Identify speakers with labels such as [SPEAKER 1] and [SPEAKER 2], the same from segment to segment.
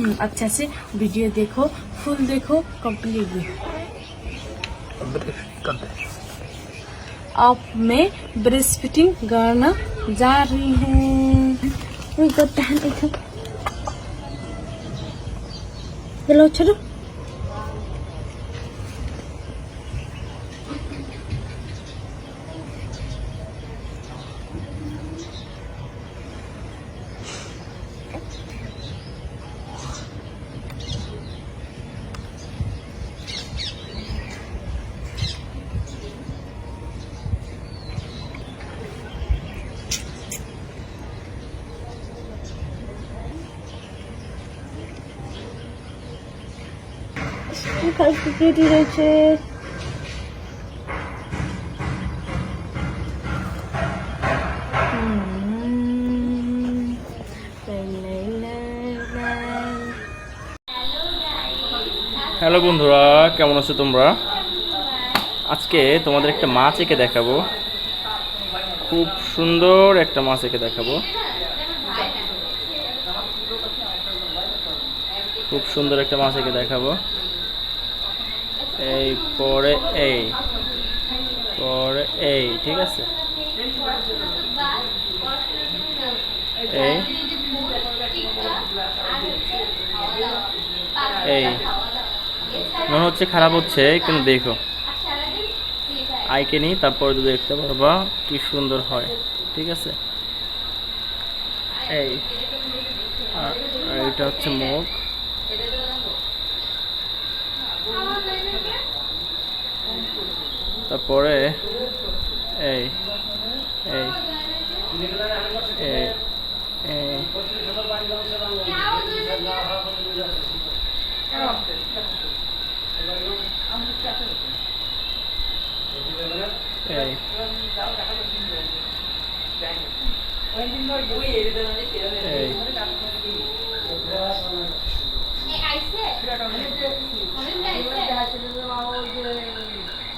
[SPEAKER 1] अच्छा से वीडियो देखो, फुल देखो कम्प्लीटली। अब मैं ब्रेस्ट फीडिंग करना जा रही हूँ। चलो चलो। কালকে কেটে রয়েছে।
[SPEAKER 2] হ্যালো বন্ধুরা, কেমন আছো তোমরা? আজকে তোমাদের একটা মাছ এঁকে দেখাবো। খুব সুন্দর একটা মাছ এঁকে দেখাবো। খুব সুন্দর একটা মাছ এঁকে দেখাবো। এই পরে এই পরে এই, ঠিক আছে? এই এই মনে হচ্ছে খারাপ হচ্ছে, কিন্তু দেখো আইকে নি, তারপরে তো দেখতে পারবা কি সুন্দর হয়, ঠিক আছে? এই আর এইটা হচ্ছে মুখ। তারপরে এই এই এই এই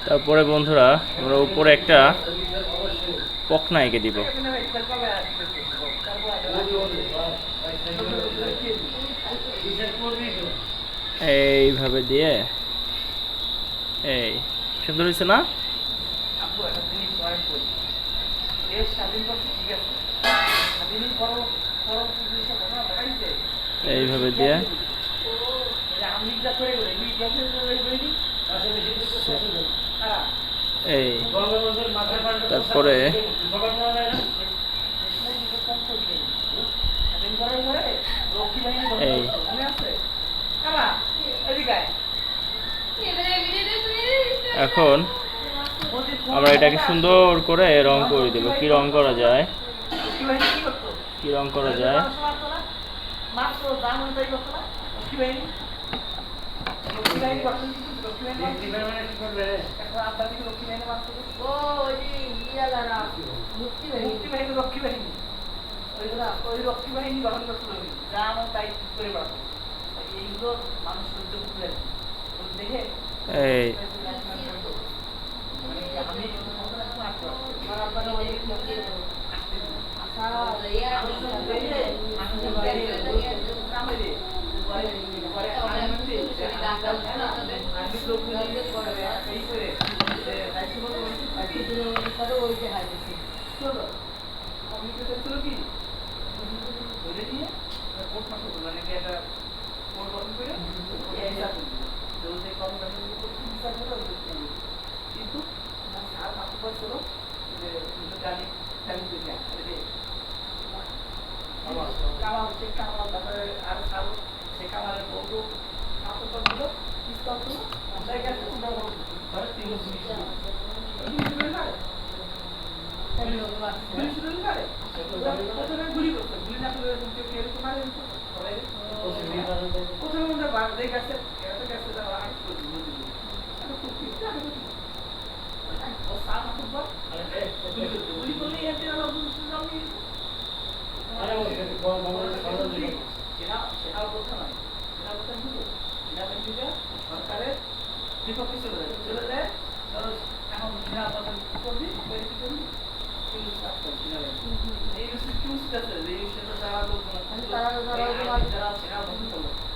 [SPEAKER 2] তারপরে বন্ধুরা আমরা উপরে একটা পকনা এঁকে দিব। এইভাবে দিয়ে এই সুন্দর হয়েছে না? এইভাবে দিয়ে এই তারপরে এই এখন আমরা এটাকে সুন্দর করে রং করে দেব। কি রং করা যায়? কি রং করা যায়?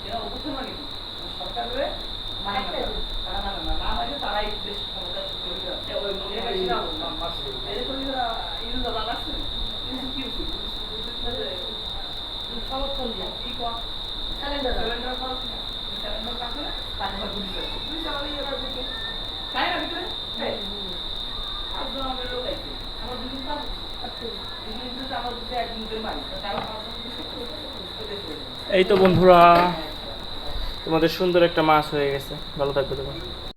[SPEAKER 2] এই এই তো বন্ধুরা, তোমাদের সুন্দর একটা মাছ হয়ে গেছে। ভালো থাকবে তোমরা।